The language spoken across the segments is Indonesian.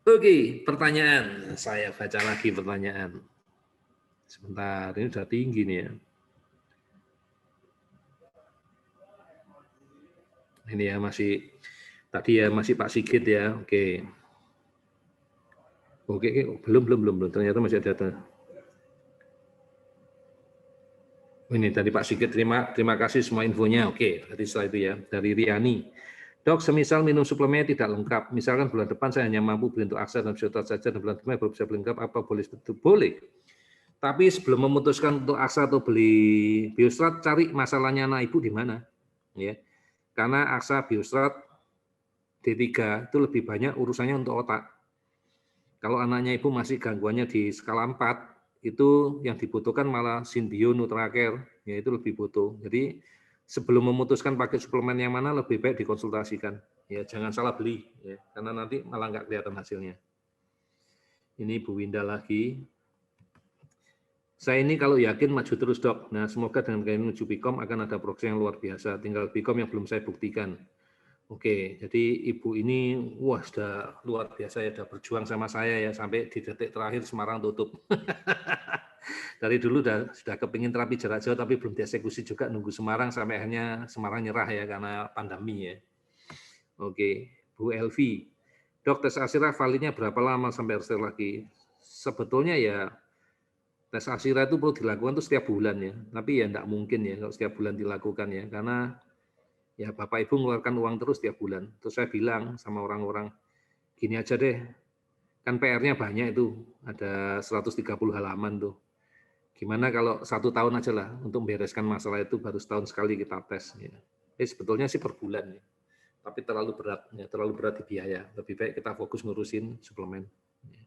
Oke, pertanyaan. Saya baca lagi pertanyaan. Sebentar, ini sudah tinggi nih ya. Ini ya masih, tadi ya masih Pak Sigit ya, oke. Oke, belum. Ternyata masih ada. Ini tadi Pak Sigit, terima kasih semua infonya. Oke, berarti setelah itu ya. Dari Riani. Dok, semisal minum suplemen tidak lengkap, misalkan bulan depan saya hanya mampu beli untuk aksa dan fisioterapi saja, dan bulan depan baru bisa beli lengkap, apa boleh seperti itu? Boleh. Tapi sebelum memutuskan untuk aksa atau beli biostrat, cari masalahnya anak ibu di mana. Ya. Karena aksa biostrat D3 itu lebih banyak urusannya untuk otak. Kalau anaknya ibu masih gangguannya di skala 4, itu yang dibutuhkan malah Synbio Nutracare, ya itu lebih butuh. Jadi sebelum memutuskan pakai suplemen yang mana lebih baik dikonsultasikan. Ya jangan salah beli, ya, karena nanti malah nggak kelihatan hasilnya. Ini Bu Winda lagi. Saya ini kalau yakin maju terus dok. Nah semoga dengan kalian menuju Bicom akan ada progres yang luar biasa. Tinggal Bicom yang belum saya buktikan. Oke, jadi ibu ini wah sudah luar biasa ya, sudah berjuang sama saya ya sampai di detik terakhir Semarang tutup. Dari dulu sudah kepingin terapi jarak jauh tapi belum dieksekusi juga, nunggu Semarang sampai akhirnya Semarang nyerah ya karena pandemi ya. Oke, Bu Elvi, dok tes Asira validnya berapa lama sampai harus lagi? Sebetulnya ya tes Asira itu perlu dilakukan tuh setiap bulan ya, tapi ya enggak mungkin ya kalau setiap bulan dilakukan ya, karena ya Bapak Ibu mengeluarkan uang terus tiap bulan. Terus saya bilang sama orang-orang, gini aja deh, kan PR-nya banyak itu, ada 130 halaman tuh. Gimana kalau 1 tahun aja lah untuk membereskan masalah itu, baru setahun sekali kita tes. Ya. Sebetulnya sih per bulan ya, tapi terlalu berat, ya, terlalu berat di biaya. Lebih baik kita fokus ngurusin suplemen. Ya.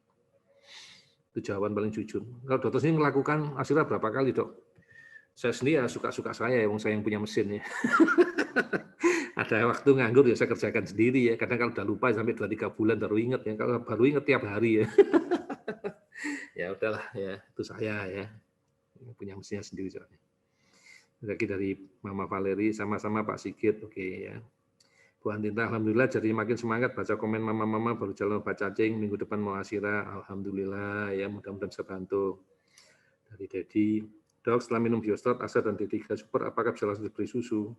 Itu jawaban paling jujur. Kalau dokter sini melakukan Asira berapa kali dok? Saya sendiri ya suka-suka saya yang punya mesin ya. Ada waktu nganggur ya saya kerjakan sendiri ya. Kadang kalau udah lupa sampai 2-3 bulan baru ingat ya. Kalau baru ingat tiap hari ya. Ya udahlah ya, itu saya ya. Punya mesinnya sendiri soalnya. Lagi dari Mama Valeri sama-sama Pak Sigit. Oke ya. Bu Antinta, alhamdulillah jadi makin semangat baca komen mama-mama baru jalan baca cacing minggu depan mau Asira. Alhamdulillah ya, mudah-mudahan bisa bantu. Dari Dedi, dok setelah minum biostrat, asa dan D3 super, apakah bisa langsung diberi susu?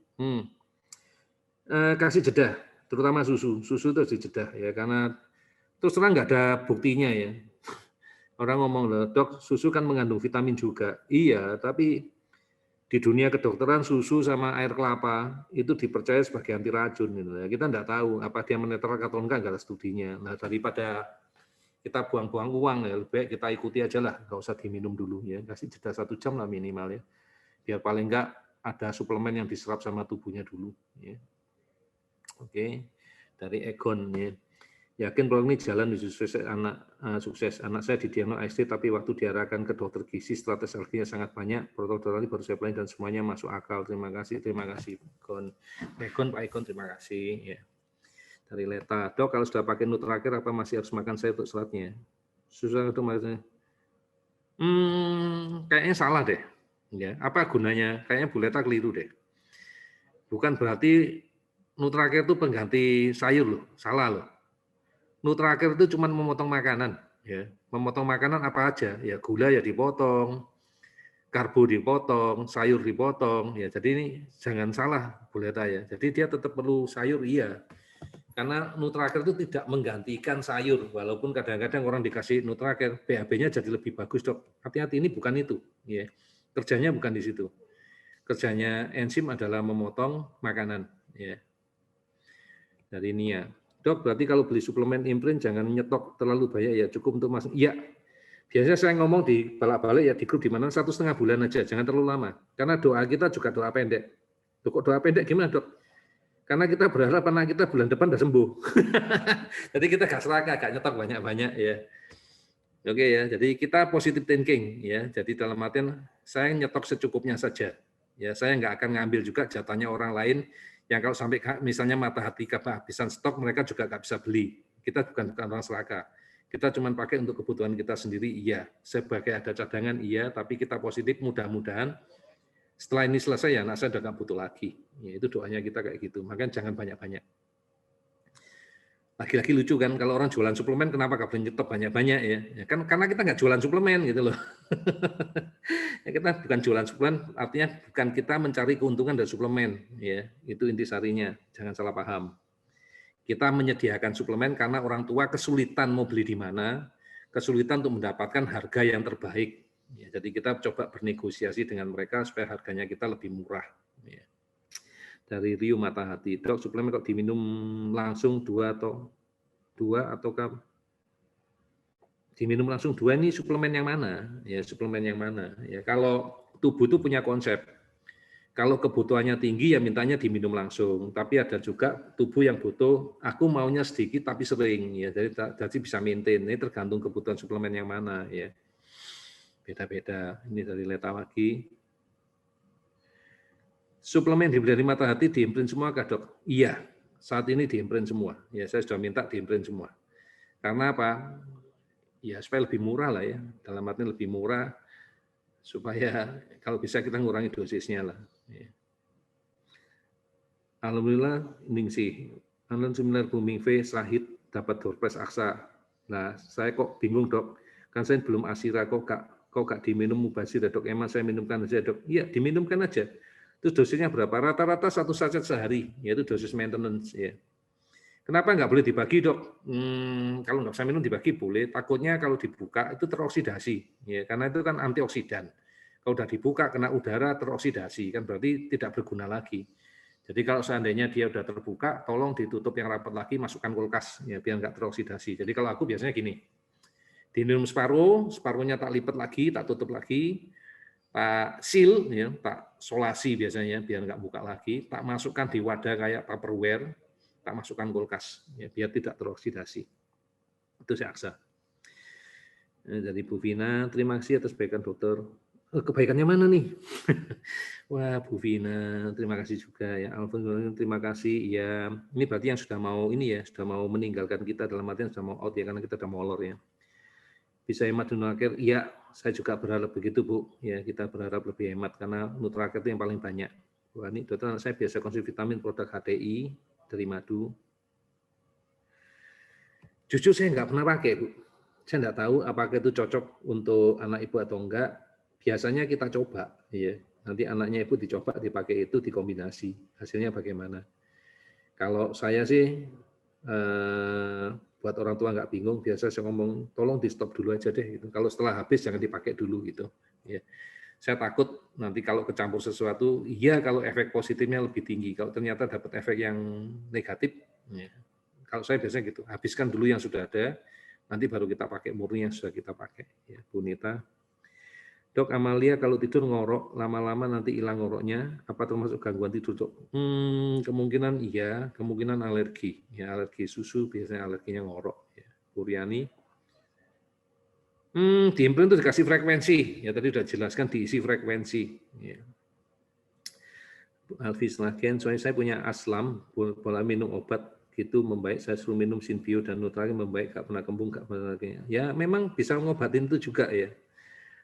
Kasih jeda, terutama susu itu harus dijedah ya, karena terus terang nggak ada buktinya ya. Orang ngomong loh, dok susu kan mengandung vitamin juga. Iya, tapi di dunia kedokteran susu sama air kelapa itu dipercaya sebagai anti racun. Gitu. Ya, kita nggak tahu apa dia menetral atau enggak ada studinya. Nah daripada kita buang-buang uang ya, lebih baik kita ikuti aja lah, nggak usah diminum dulu ya. Kasih jeda 1 jam lah minimal ya, biar paling enggak ada suplemen yang diserap sama tubuhnya dulu. Ya. Oke, dari Egon ya. Yakin kalau ini jalan sukses anak saya didiagnosis ASD tapi waktu diarahkan ke dokter gizi setelah tes LG-nya sangat banyak, protokol baru saya pelajari dan semuanya masuk akal. Terima kasih Egon. Pak Egon terima kasih ya. Dari Leta, dok kalau sudah pakai Nutracare apa masih harus makan saya untuk seratnya? Susah itu maksudnya. Kayaknya salah deh. Ya, apa gunanya? Kayaknya Bu Leta keliru deh. Bukan berarti Nutracare itu pengganti sayur loh, salah loh. Nutracare itu cuma memotong makanan, ya. Memotong makanan apa aja, ya gula ya dipotong, karbo dipotong, sayur dipotong, ya. Jadi ini jangan salah, Bu Leta ya. Jadi dia tetap perlu sayur, iya. Karena Nutracare itu tidak menggantikan sayur, walaupun kadang-kadang orang dikasih Nutracare, BAB-nya jadi lebih bagus dok. Hati-hati ini bukan itu, ya. Kerjanya bukan di situ. Kerjanya enzim adalah memotong makanan, ya. Dari Nia. Dok, berarti kalau beli suplemen imprint jangan nyetok terlalu banyak ya, cukup untuk masuk. Iya, biasanya saya ngomong di balik-balik ya di grup di mana 1,5 bulan aja, jangan terlalu lama. Karena doa kita juga doa pendek. Kok doa pendek gimana dok? Karena kita berharap anak kita bulan depan udah sembuh. Jadi kita gak serakah, gak nyetok banyak-banyak ya. Oke ya, jadi kita positive thinking ya. Jadi dalam artian saya nyetok secukupnya saja. Ya, saya nggak akan ngambil juga jatahnya orang lain yang kalau sampai misalnya mata hati kehabisan stok mereka juga nggak bisa beli. Kita bukan orang serakah. Kita cuma pakai untuk kebutuhan kita sendiri, iya. Sebagai ada cadangan, iya. Tapi kita positif, mudah-mudahan setelah ini selesai ya anak saya udah nggak butuh lagi. Ya, itu doanya kita kayak gitu. Makanya jangan banyak-banyak. Lagi-lagi lucu kan, kalau orang jualan suplemen kenapa nggak boleh nyetok banyak-banyak ya? Ya kan karena kita nggak jualan suplemen gitu loh. Ya, kita bukan jualan suplemen, artinya bukan kita mencari keuntungan dari suplemen, ya itu intisarinya, jangan salah paham. Kita menyediakan suplemen karena orang tua kesulitan mau beli di mana, kesulitan untuk mendapatkan harga yang terbaik. Ya, jadi kita coba bernegosiasi dengan mereka supaya harganya kita lebih murah. Ya. Dari Rio Mata Hati, dok suplemen kok diminum langsung dua ataukah diminum langsung dua, ini suplemen yang mana? Ya suplemen yang mana? Ya kalau tubuh itu punya konsep. Kalau kebutuhannya tinggi ya mintanya diminum langsung. Tapi ada juga tubuh yang butuh, aku maunya sedikit tapi sering. Ya jadi bisa maintain. Ini tergantung kebutuhan suplemen yang mana. Ya beda-beda. Ini dari Letawagi. Suplemen dari Mata Hati diimprint semua kah dok? Iya, saat ini diimprint semua. Ya saya sudah minta diimprint semua. Karena apa? Ya supaya lebih murah lah ya. Dalam artinya lebih murah supaya kalau bisa kita ngurangi dosisnya lah. Ya. Alhamdulillah, ini sih. Alun seminar booming V, Sahid dapat doorpress aksa. Nah, saya kok bingung dok. Kan saya belum asira kok gak diminum mubazir ya dok. Emang saya minumkan aja dok. Iya, diminumkan aja. Terus dosisnya berapa? Rata-rata 1 saset sehari, yaitu dosis maintenance. Ya. Kenapa nggak boleh dibagi dok? Kalau nggak bisa minum dibagi boleh. Takutnya kalau dibuka itu teroksidasi. Ya, karena itu kan antioksidan. Kalau udah dibuka kena udara teroksidasi, kan berarti tidak berguna lagi. Jadi kalau seandainya dia udah terbuka, tolong ditutup yang rapat lagi, masukkan kulkas, ya biar nggak teroksidasi. Jadi kalau aku biasanya gini, diminum separuh, separuhnya tak lipat lagi, tak tutup lagi, tak seal, ya, tak solasi biasanya biar nggak buka lagi, tak masukkan di wadah kayak Tupperware, tak masukkan kulkas, ya, biar tidak teroksidasi. Itu saya aksa. Dari Bu Vina, terima kasih atas kebaikan dokter. Kebaikannya mana nih? Wah, Bu Vina, terima kasih juga ya. Alfon, terima kasih. Ya, ini berarti yang sudah mau ini ya, sudah mau meninggalkan kita dalam artian sudah mau out ya, karena kita sudah molor ya. Bisa hemat di Nutraker? Iya, saya juga berharap begitu Bu. Ya, kita berharap lebih hemat karena Nutraker itu yang paling banyak. Wah, ini dokter, saya biasa konsumsi vitamin produk HTI dari madu. Jujur saya nggak pernah pakai Bu. Saya nggak tahu apakah itu cocok untuk anak ibu atau enggak. Biasanya kita coba, ya. Nanti anaknya ibu dicoba dipakai itu dikombinasi. Hasilnya bagaimana? Kalau saya sih buat orang tua nggak bingung, biasa saya ngomong tolong di stop dulu aja deh. Gitu. Kalau setelah habis jangan dipakai dulu gitu. Ya. Saya takut nanti kalau kecampur sesuatu, iya kalau efek positifnya lebih tinggi. Kalau ternyata dapat efek yang negatif, ya. Kalau saya biasanya gitu, habiskan dulu yang sudah ada, nanti baru kita pakai murni yang sudah kita pakai. Ya, Bu Nita. Dok, Amalia kalau tidur ngorok, lama-lama nanti hilang ngoroknya, apa termasuk gangguan tidur, dok? Kemungkinan iya, kemungkinan alergi. Ya, alergi susu, biasanya alerginya ngorok. Ya. Bu Riani. Di imprint itu dikasih frekuensi. Ya, tadi sudah jelaskan diisi frekuensi. Ya. Alvis Lagen, soalnya saya punya aslam, boleh minum obat, gitu membaik, saya suruh minum Sinbio dan Nutralin membaik, gak pernah kembung, gak pernah lagi. Ya, memang bisa ngobatin itu juga ya.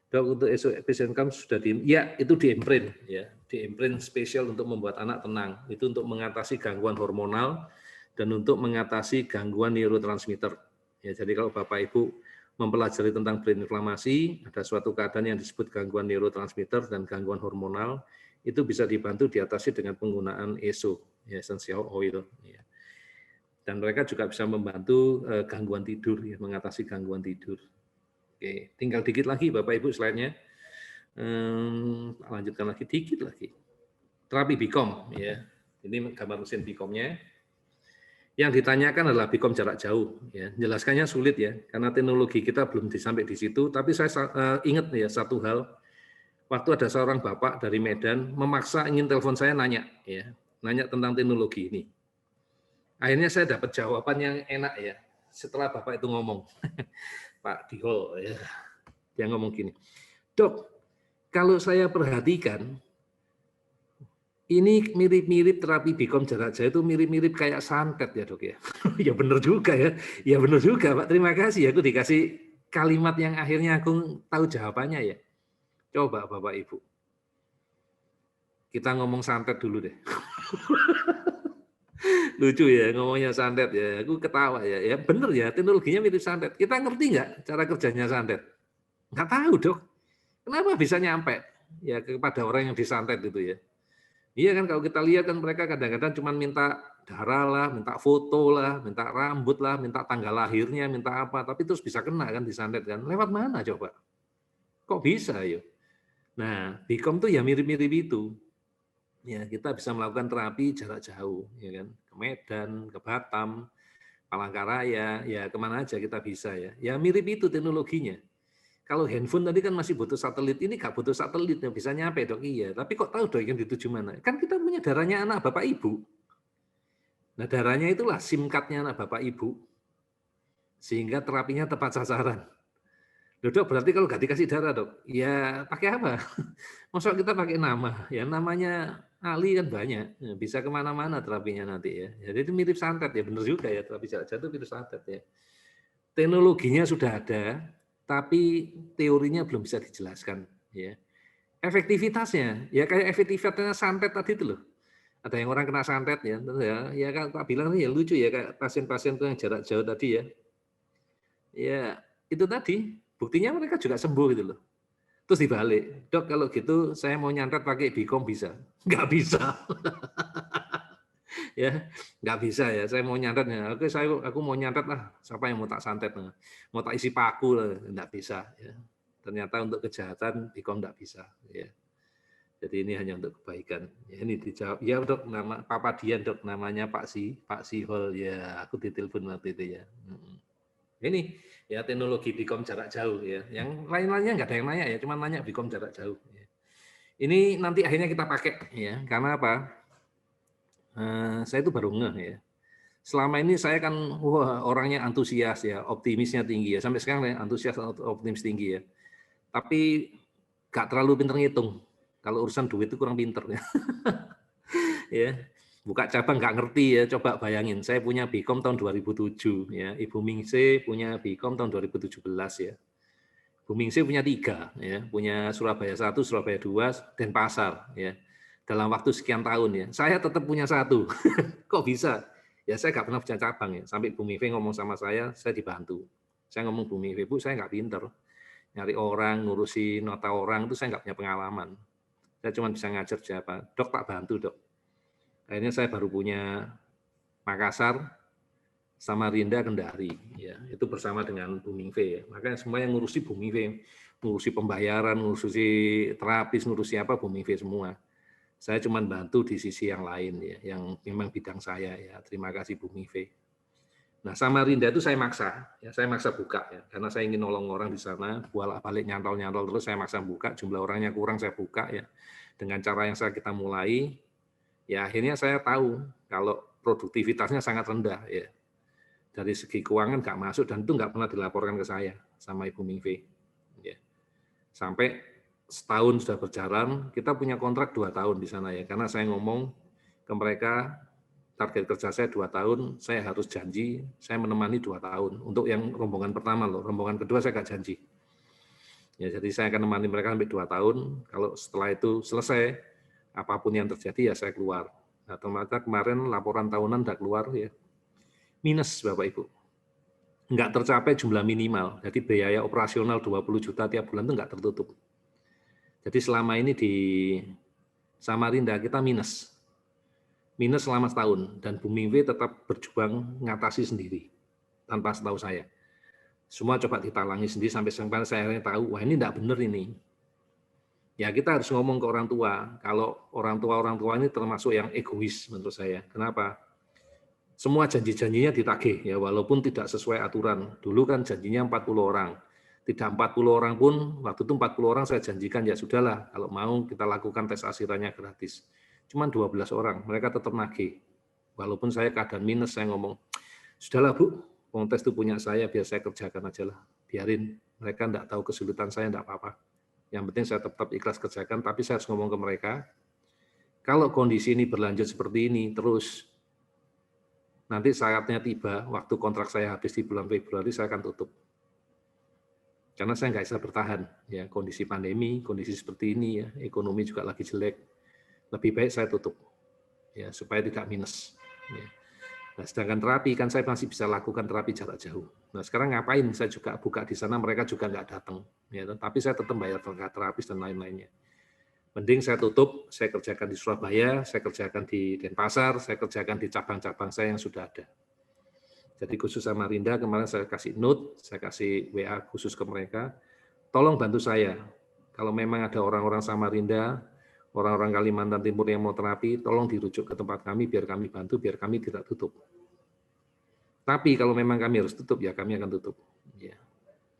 Dok, untuk SOP sudah ya itu diimprint ya, diimprint spesial untuk membuat anak tenang. Itu untuk mengatasi gangguan hormonal dan untuk mengatasi gangguan neurotransmitter. Ya, jadi kalau Bapak Ibu mempelajari tentang brain inflamasi, ada suatu keadaan yang disebut gangguan neurotransmitter dan gangguan hormonal, itu bisa dibantu diatasi dengan penggunaan ESO, ya, essential oil. Ya. Dan mereka juga bisa membantu gangguan tidur, ya, mengatasi gangguan tidur. Oke, tinggal dikit lagi Bapak Ibu slide-nya. Lanjutkan lagi dikit lagi. Terapi BICOM ya. Ini gambar mesin BICOM-nya. Yang ditanyakan adalah BICOM jarak jauh ya. Jelaskannya sulit ya karena teknologi kita belum sampai di situ, tapi saya ingat ya satu hal. Waktu ada seorang Bapak dari Medan memaksa ingin telepon saya nanya ya, nanya tentang teknologi ini. Akhirnya saya dapat jawaban yang enak ya. Setelah Bapak itu ngomong. Pak Dihol ya. Dia ngomong gini, Dok, kalau saya perhatikan, ini mirip-mirip terapi BICOM jarak jauh itu mirip-mirip kayak santet ya dok ya. Ya benar juga ya, ya benar juga Pak. Terima kasih ya, aku dikasih kalimat yang akhirnya aku tahu jawabannya ya. Coba Bapak Ibu, kita ngomong santet dulu deh. Lucu ya ngomongnya santet ya. Aku ketawa ya. Ya bener ya, teknologinya mirip santet. Kita ngerti nggak cara kerjanya santet? Nggak tahu dok. Kenapa bisa nyampe ya kepada orang yang disantet itu ya? Iya kan kalau kita lihat kan mereka kadang-kadang cuma minta darah lah, minta foto lah, minta rambut lah, minta tanggal lahirnya, minta apa, tapi terus bisa kena kan disantet kan. Lewat mana coba? Kok bisa ya? Nah, Bicom tuh ya mirip-mirip itu. Ya, kita bisa melakukan terapi jarak jauh, ya kan? Ke Medan, ke Batam, Palangkaraya, ya kemana aja kita bisa ya. Ya mirip itu teknologinya. Kalau handphone tadi kan masih butuh satelit, ini nggak butuh satelit, yang bisa nyampe dok, iya. Tapi kok tahu dok yang dituju mana? Kan kita punya darahnya anak bapak ibu. Nah darahnya itulah SIM card-nya anak bapak ibu, sehingga terapinya tepat sasaran. Loh, dok, berarti kalau nggak dikasih darah dok, ya pakai apa? Masa kita pakai nama? Ya namanya Ali kan banyak, ya, bisa kemana-mana terapinya nanti ya. Jadi itu mirip santet ya, benar juga ya, terapi jarak jauh itu mirip santet ya. Teknologinya sudah ada, tapi teorinya belum bisa dijelaskan. Ya. Efektivitasnya, ya kayak efektivitasnya santet tadi itu loh. Ada yang orang kena santet ya, ya kan Pak bilang ya lucu ya kayak pasien-pasien tuh yang jarak jauh tadi ya. Ya itu tadi, buktinya mereka juga sembuh gitu loh. Terus dibalik, dok kalau gitu saya mau nyantet pakai Bicom bisa? Nggak bisa. Ya nggak bisa ya, saya mau nyantet ya, oke aku mau nyantet lah, siapa yang mau tak santet, mau tak isi paku lah, nggak bisa ya. Ternyata untuk kejahatan Bicom nggak bisa ya. Jadi ini hanya untuk kebaikan. Ya, ini dijawab, ya dok, nama Papa Dian dok, namanya Pak Sihol ya, aku ditelepon waktu itu ya. Ini ya teknologi Bicom jarak jauh ya. Yang lain-lainnya nggak ada yang nanya ya, cuma nanya Bicom jarak jauh. Ya. Ini nanti akhirnya kita pakai ya, karena apa? Saya itu baru ngeh ya. Selama ini saya kan orangnya antusias ya, optimisnya tinggi ya. Sampai sekarang ya antusias optimis tinggi ya. Tapi nggak terlalu pinter ngitung. Kalau urusan duit itu kurang pinter ya. Ya. Buka cabang nggak ngerti ya, coba bayangin. Saya punya Bicom tahun 2007 ya. Ibu Mingse punya Bicom tahun 2017 ya. Bu Mingse punya 3 ya, punya Surabaya 1, Surabaya 2, Denpasar ya. Dalam waktu sekian tahun ya. Saya tetap punya 1. Kok bisa? Ya saya nggak pernah punya cabang ya. Sampai Bu Mive ngomong sama saya dibantu. Saya ngomong Bu Mive, Bu saya nggak pinter. Nyari orang, ngurusi nota orang itu saya nggak punya pengalaman. Saya cuma bisa ngajar siapa. Dok tak bantu dok. Akhirnya saya baru punya Makassar, Samarinda, Kendari, ya itu bersama dengan Bu Mingve ya. Makanya semua yang ngurusi Bu Mingve, ngurusi pembayaran, ngurusi terapis, ngurusi apa Bu Mingve semua. Saya cuma bantu di sisi yang lain ya, yang memang bidang saya ya. Terima kasih Bu Mingve. Nah Samarinda itu saya maksa, ya saya maksa buka ya, karena saya ingin nolong orang di sana, bolak-balik nyantol-nyantol terus saya maksa buka, jumlah orangnya kurang saya buka ya. Dengan cara yang kita mulai, ya akhirnya saya tahu kalau produktivitasnya sangat rendah ya. Dari segi keuangan nggak masuk dan itu nggak pernah dilaporkan ke saya sama Ibu Mingve. Ya. Sampai setahun sudah berjalan, kita punya kontrak 2 tahun di sana ya, karena saya ngomong ke mereka target kerja saya 2 tahun, saya harus janji saya menemani 2 tahun. Untuk yang rombongan pertama loh, rombongan kedua saya nggak janji. Ya, jadi saya akan menemani mereka sampai 2 tahun. Kalau setelah itu selesai, apapun yang terjadi ya saya keluar. Nah, ternyata kemarin laporan tahunan sudah keluar ya, minus Bapak Ibu. Nggak tercapai jumlah minimal. Jadi biaya operasional 20 juta tiap bulan itu nggak tertutup. Jadi selama ini di Samarinda kita minus. Minus selama setahun. Dan Bu Mingve tetap berjuang ngatasi sendiri. Tanpa setahu saya. Semua coba ditalangi sendiri sampai saya tahu, wah ini nggak benar ini. Ya kita harus ngomong ke orang tua. Kalau orang tua ini termasuk yang egois menurut saya. Kenapa? Semua janji-janjinya ditagih ya walaupun tidak sesuai aturan. Dulu kan janjinya 40 orang. Tidak 40 orang pun, waktu itu 40 orang saya janjikan ya sudahlah kalau mau kita lakukan tes asirannya gratis. Cuman 12 orang, mereka tetap nagih. Walaupun saya keadaan minus, saya ngomong, sudahlah Bu, tes itu punya saya, biar saya kerjakan aja lah. Biarin, mereka enggak tahu kesulitan saya, enggak apa-apa. Yang penting saya tetap ikhlas kerjakan, tapi saya harus ngomong ke mereka, kalau kondisi ini berlanjut seperti ini, terus nanti saatnya tiba, waktu kontrak saya habis di bulan Februari, saya akan tutup. Karena saya nggak bisa bertahan, ya kondisi pandemi, kondisi seperti ini, ya ekonomi juga lagi jelek. Lebih baik saya tutup, ya supaya tidak minus. Ya. Nah, sedangkan terapi kan saya masih bisa lakukan terapi jarak jauh. Nah, sekarang ngapain saya juga buka di sana, mereka juga nggak datang. Ya, tapi saya tetap bayar terapis dan lain-lainnya. Mending saya tutup, saya kerjakan di Surabaya, saya kerjakan di Denpasar, saya kerjakan di cabang-cabang saya yang sudah ada. Jadi khusus Samarinda kemarin saya kasih note, saya kasih WA khusus ke mereka, tolong bantu saya. Kalau memang ada orang-orang Samarinda, orang-orang Kalimantan Timur yang mau terapi, tolong dirujuk ke tempat kami biar kami bantu, biar kami tidak tutup. Tapi kalau memang kami harus tutup, ya kami akan tutup. Ya.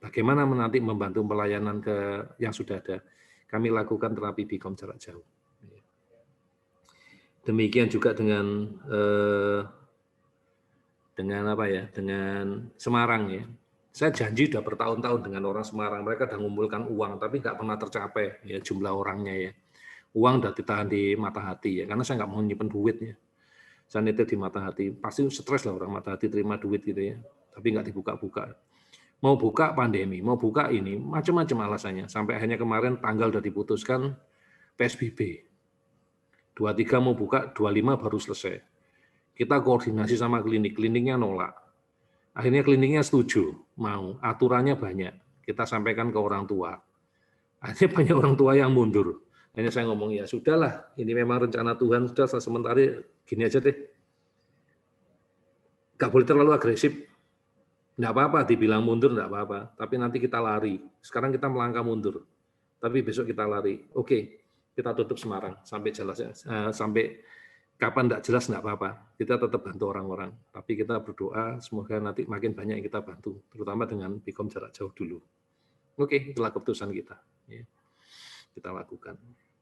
Bagaimana nanti membantu pelayanan ke yang sudah ada? Kami lakukan terapi BIKOM jarak jauh. Demikian juga dengan apa ya? Dengan Semarang ya. Saya janji sudah bertahun-tahun dengan orang Semarang, mereka sudah mengumpulkan uang, tapi nggak pernah tercapai ya jumlah orangnya ya. Uang sudah ditahan di mata hati ya, karena saya nggak mau nyimpen duit ya. Saya nitip di mata hati, pasti stres lah orang mata hati terima duit gitu ya, tapi nggak dibuka-buka. Mau buka pandemi, mau buka ini, macam-macam alasannya. Sampai akhirnya kemarin tanggal sudah diputuskan PSBB. 23 mau buka, 25 baru selesai. Kita koordinasi sama klinik, kliniknya nolak. Akhirnya kliniknya setuju, mau, aturannya banyak. Kita sampaikan ke orang tua. Akhirnya banyak orang tua yang mundur. Akhirnya saya ngomong, ya sudahlah, ini memang rencana Tuhan, sudah sementara gini aja deh. Gak boleh terlalu agresif. Enggak apa-apa, dibilang mundur enggak apa-apa. Tapi nanti kita lari. Sekarang kita melangkah mundur. Tapi besok kita lari. Oke, kita tutup Semarang. Sampai jelas, sampai kapan enggak jelas enggak apa-apa. Kita tetap bantu orang-orang. Tapi kita berdoa semoga nanti makin banyak yang kita bantu. Terutama dengan BIKOM jarak jauh dulu. Oke, itulah keputusan kita. Kita lakukan.